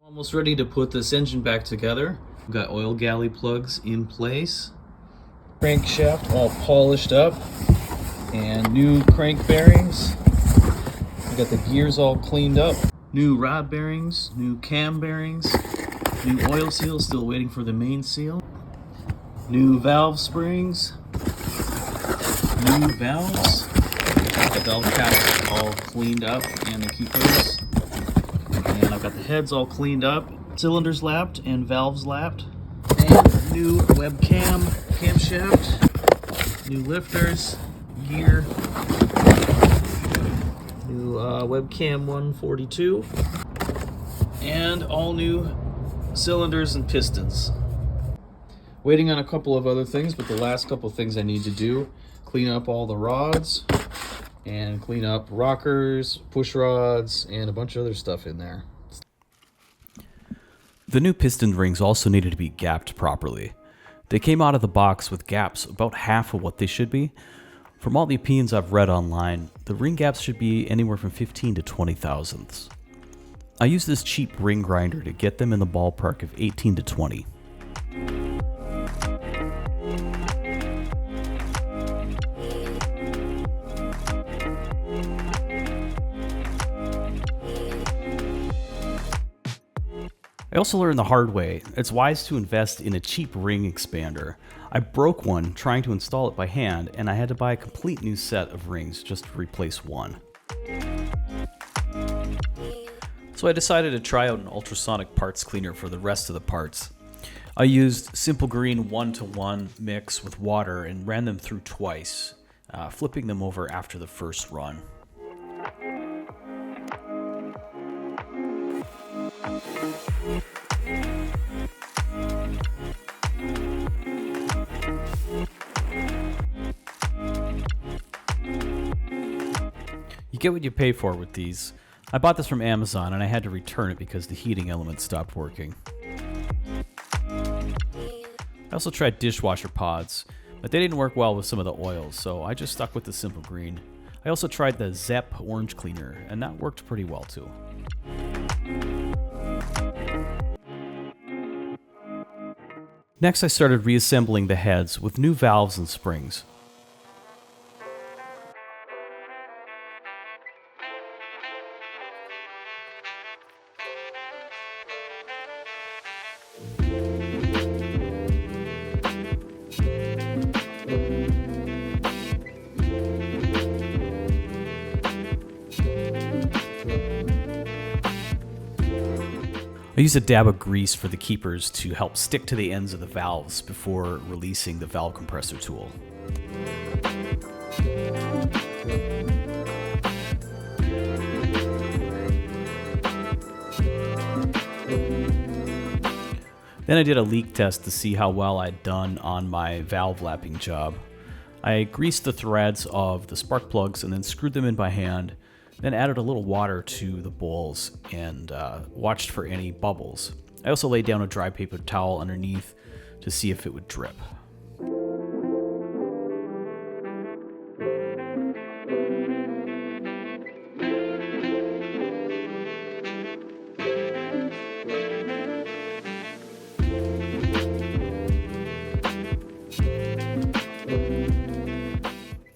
Almost ready to put this engine back together. We've got oil galley plugs in place. Crankshaft all polished up and new crank bearings. We got the gears all cleaned up. New rod bearings, new cam bearings, new oil seal, still waiting for the main seal. New valve springs, new valves. The valve caps all cleaned up and the keepers. And I've got the heads all cleaned up, cylinders lapped and valves lapped. And new webcam, camshaft, new lifters, gear, new webcam 142, and all new cylinders and pistons. Waiting on a couple of other things, but the last couple of things I need to do, clean up all the rods and clean up rockers, push rods, and a bunch of other stuff in there. The new piston rings also needed to be gapped properly. They came out of the box with gaps about half of what they should be. From all the opinions I've read online, the ring gaps should be anywhere from 15 to 20 thousandths. I used this cheap ring grinder to get them in the ballpark of 18 to 20. I also learned the hard way, it's wise to invest in a cheap ring expander. I broke one trying to install it by hand, and I had to buy a complete new set of rings just to replace one. So I decided to try out an ultrasonic parts cleaner for the rest of the parts. I used Simple Green 1-to-1 mix with water and ran them through twice, flipping them over after the first run. You get what you pay for with these. I bought this from Amazon and I had to return it because the heating element stopped working. I also tried dishwasher pods, but they didn't work well with some of the oils, so I just stuck with the Simple Green. I also tried the Zep orange cleaner, and that worked pretty well too. Next, I started reassembling the heads with new valves and springs. I use a dab of grease for the keepers to help stick to the ends of the valves before releasing the valve compressor tool. Then I did a leak test to see how well I'd done on my valve lapping job. I greased the threads of the spark plugs and then screwed them in by hand. Then added a little water to the bowls and watched for any bubbles. I also laid down a dry paper towel underneath to see if it would drip.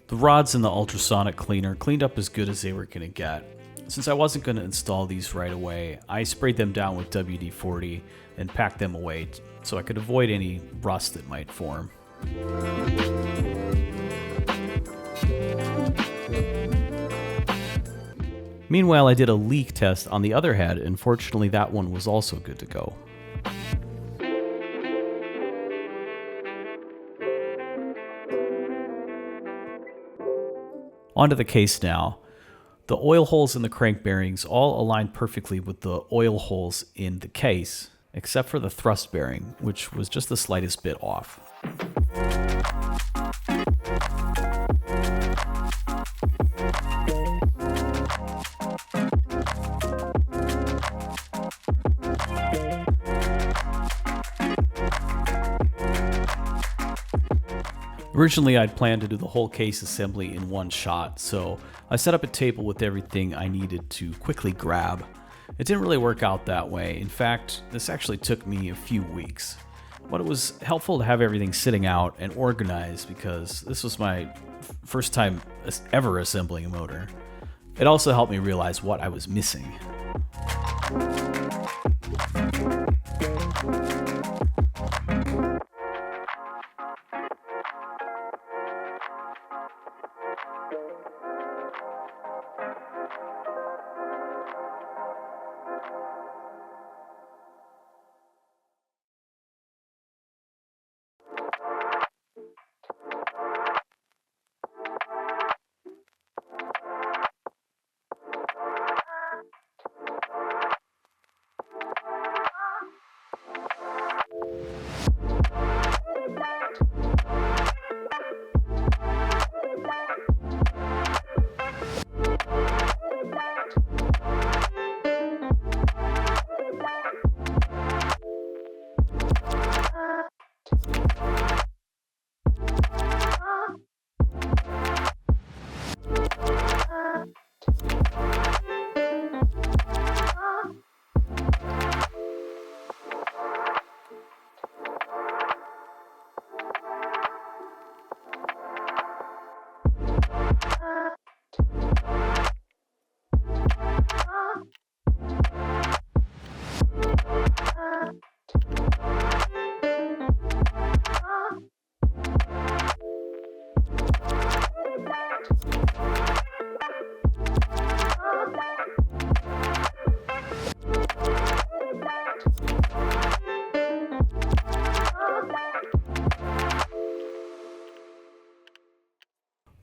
The rods in the ultrasonic cleaner cleaned up as good as they were going to get. Since I wasn't going to install these right away, I sprayed them down with WD-40 and packed them away so I could avoid any rust that might form. Meanwhile, I did a leak test on the other head, and fortunately that one was also good to go. Onto the case now. The oil holes in the crank bearings all aligned perfectly with the oil holes in the case, except for the thrust bearing, which was just the slightest bit off. Originally, I'd planned to do the whole case assembly in one shot, so I set up a table with everything I needed to quickly grab. It didn't really work out that way. In fact, this actually took me a few weeks. But it was helpful to have everything sitting out and organized because this was my first time ever assembling a motor. It also helped me realize what I was missing.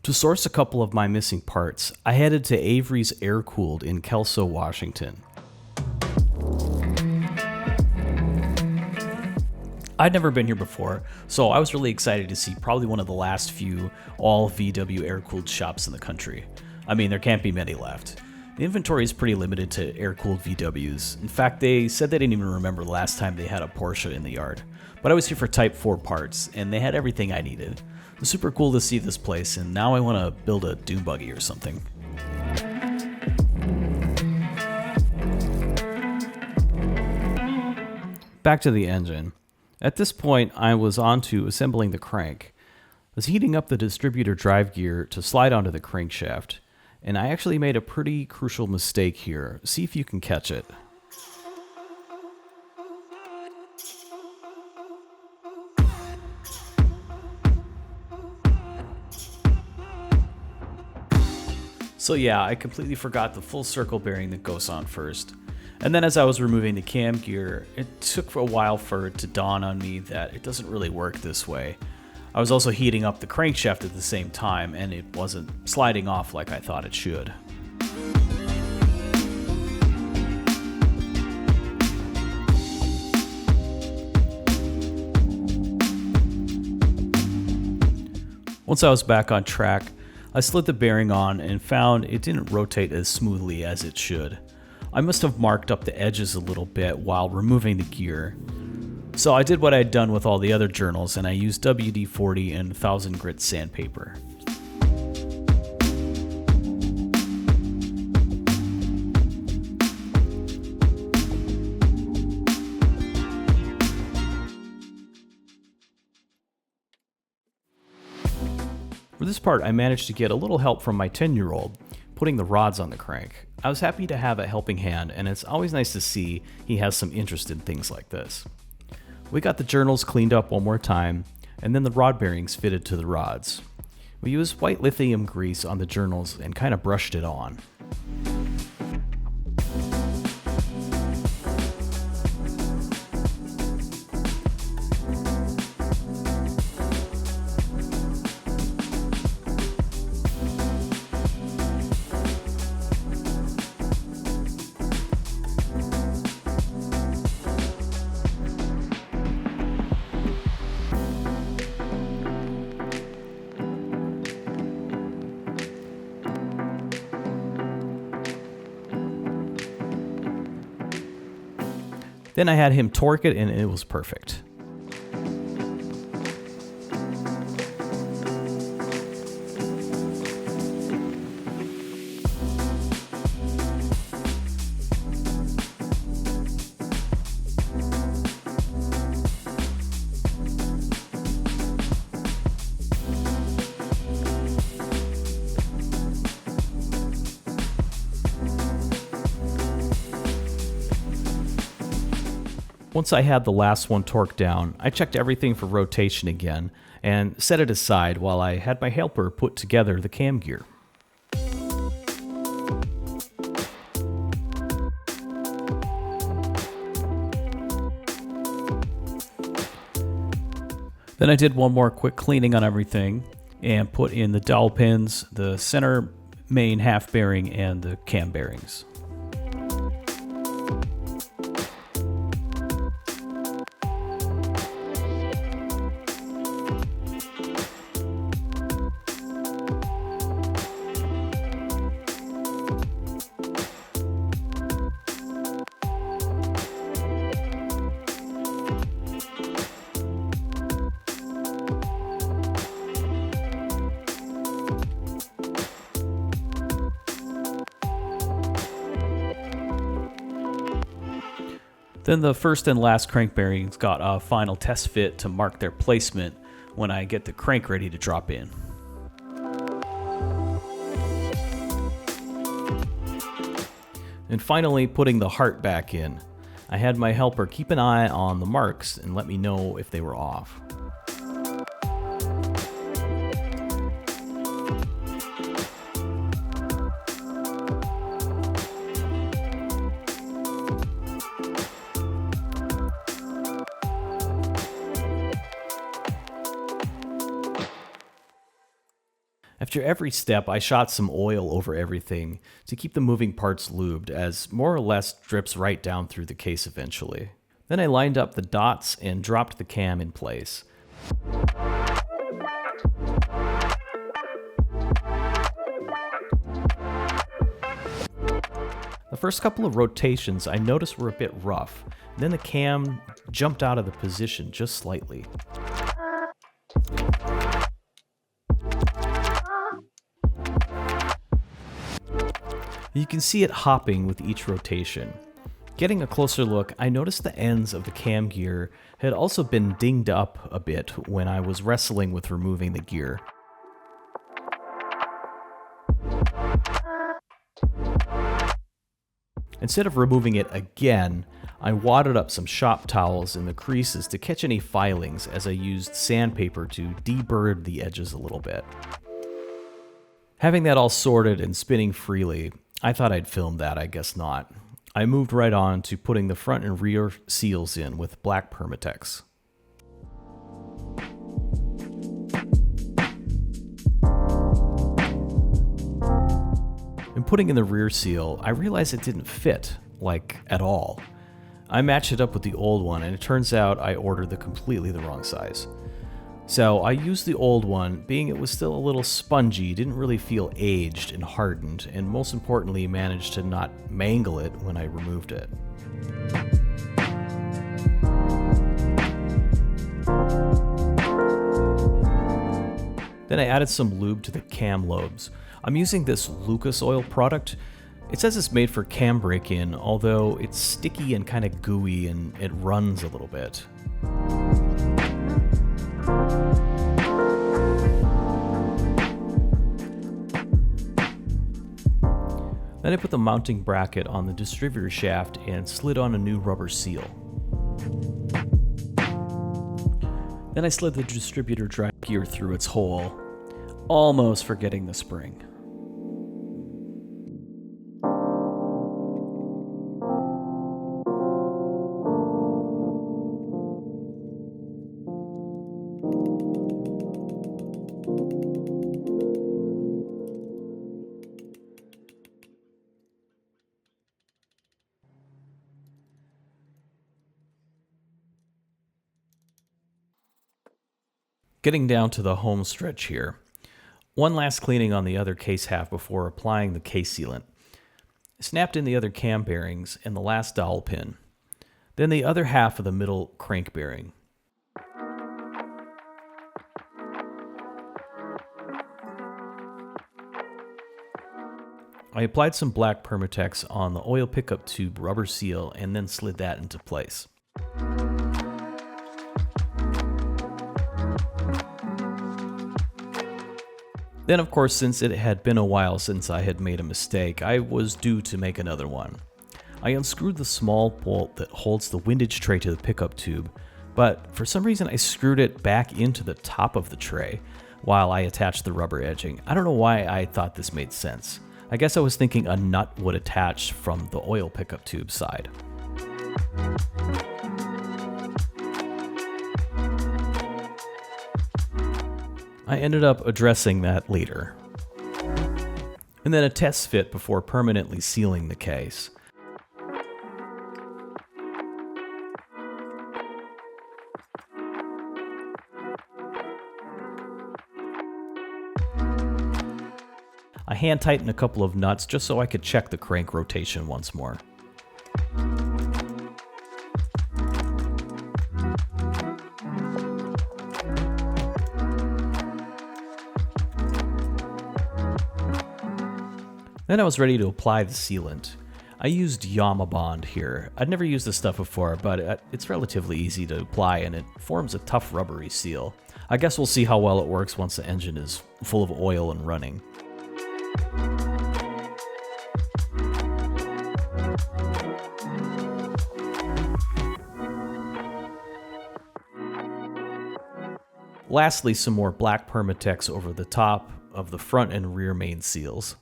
To source a couple of my missing parts, I headed to Averys Aircooled in Kelso, Washington. I'd never been here before, so I was really excited to see probably one of the last few all VW air-cooled shops in the country. I mean, there can't be many left. The inventory is pretty limited to air-cooled VWs. In fact, they said they didn't even remember the last time they had a Porsche in the yard. But I was here for Type 4 parts, and they had everything I needed. It was super cool to see this place, and now I want to build a dune buggy or something. Back to the engine. At this point, I was on to assembling the crank. I was heating up the distributor drive gear to slide onto the crankshaft, and I actually made a pretty crucial mistake here. See if you can catch it. So yeah, I completely forgot the full circle bearing that goes on first. And then as I was removing the cam gear, it took a while for it to dawn on me that it doesn't really work this way. I was also heating up the crankshaft at the same time, and it wasn't sliding off like I thought it should. Once I was back on track, I slid the bearing on and found it didn't rotate as smoothly as it should. I must have marked up the edges a little bit while removing the gear. So I did what I'd done with all the other journals, and I used WD-40 and 1000 grit sandpaper. For this part, I managed to get a little help from my 10-year-old, putting the rods on the crank. I was happy to have a helping hand, and it's always nice to see he has some interest in things like this. We got the journals cleaned up one more time, and then the rod bearings fitted to the rods. We used white lithium grease on the journals and kind of brushed it on. Then I had him torque it, and it was perfect. Once I had the last one torqued down, I checked everything for rotation again and set it aside while I had my helper put together the cam gear. Then I did one more quick cleaning on everything and put in the dowel pins, the center main half bearing, and the cam bearings. Then the first and last crank bearings got a final test fit to mark their placement when I get the crank ready to drop in. And finally, putting the heart back in. I had my helper keep an eye on the marks and let me know if they were off. After every step, I shot some oil over everything to keep the moving parts lubed, as more or less drips right down through the case eventually. Then I lined up the dots and dropped the cam in place. The first couple of rotations I noticed were a bit rough, and then the cam jumped out of the position just slightly. You can see it hopping with each rotation. Getting a closer look, I noticed the ends of the cam gear had also been dinged up a bit when I was wrestling with removing the gear. Instead of removing it again, I wadded up some shop towels in the creases to catch any filings as I used sandpaper to deburr the edges a little bit. Having that all sorted and spinning freely, I thought I'd film that, I guess not. I moved right on to putting the front and rear seals in with black Permatex. In putting in the rear seal, I realized it didn't fit, like, at all. I matched it up with the old one, and it turns out I ordered completely the wrong size. So I used the old one, being it was still a little spongy, didn't really feel aged and hardened, and most importantly managed to not mangle it when I removed it. Then I added some lube to the cam lobes. I'm using this Lucas oil product. It says it's made for cam break-in, although it's sticky and kind of gooey and it runs a little bit. Then I put the mounting bracket on the distributor shaft and slid on a new rubber seal. Then I slid the distributor drive gear through its hole, almost forgetting the spring. Getting down to the home stretch here. One last cleaning on the other case half before applying the case sealant. Snapped in the other cam bearings and the last dowel pin. Then the other half of the middle crank bearing. I applied some black Permatex on the oil pickup tube rubber seal and then slid that into place. Then, of course, since it had been a while since I had made a mistake, I was due to make another one. I unscrewed the small bolt that holds the windage tray to the pickup tube, but for some reason I screwed it back into the top of the tray while I attached the rubber edging. I don't know why I thought this made sense. I guess I was thinking a nut would attach from the oil pickup tube side. I ended up addressing that later. And then a test fit before permanently sealing the case. I hand tightened a couple of nuts just so I could check the crank rotation once more. Then I was ready to apply the sealant. I used Bond here. I'd never used this stuff before, but it's relatively easy to apply and it forms a tough rubbery seal. I guess we'll see how well it works once the engine is full of oil and running. Lastly, some more black Permatex over the top of the front and rear main seals.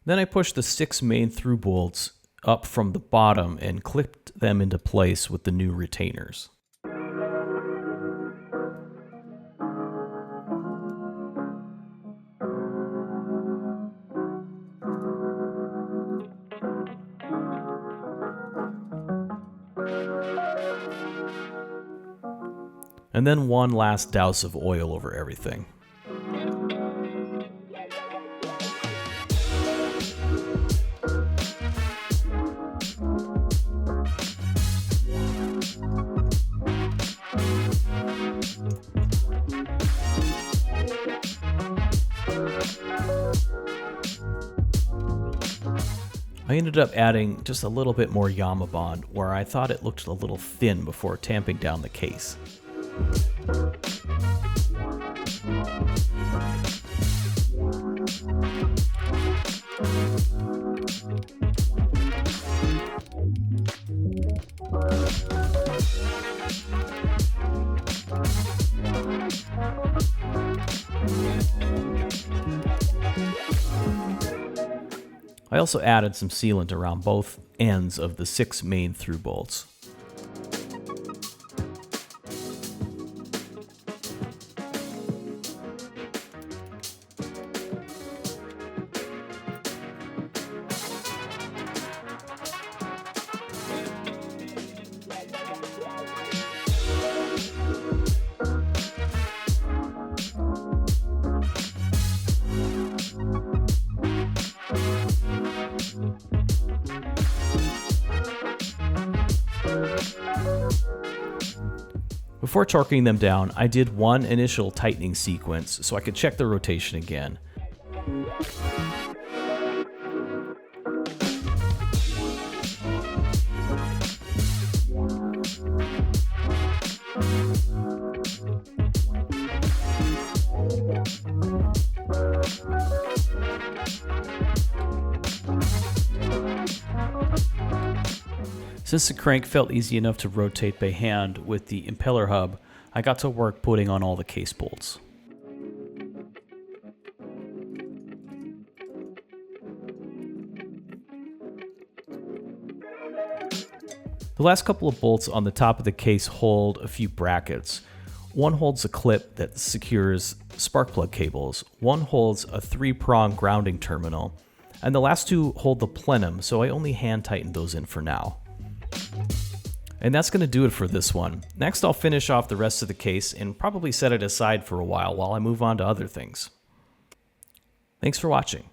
Then I pushed the 6 main through bolts up from the bottom and clipped them into place with the new retainers. And then one last douse of oil over everything. I ended up adding just a little bit more Bond where I thought it looked a little thin before tamping down the case. I also added some sealant around both ends of the 6 main through bolts. Before torquing them down, I did one initial tightening sequence so I could check the rotation again. Since the crank felt easy enough to rotate by hand with the impeller hub, I got to work putting on all the case bolts. The last couple of bolts on the top of the case hold a few brackets. One holds a clip that secures spark plug cables, one holds a 3-prong grounding terminal, and the last 2 hold the plenum, so I only hand tightened those in for now. And that's going to do it for this one. Next, I'll finish off the rest of the case and probably set it aside for a while I move on to other things. Thanks for watching.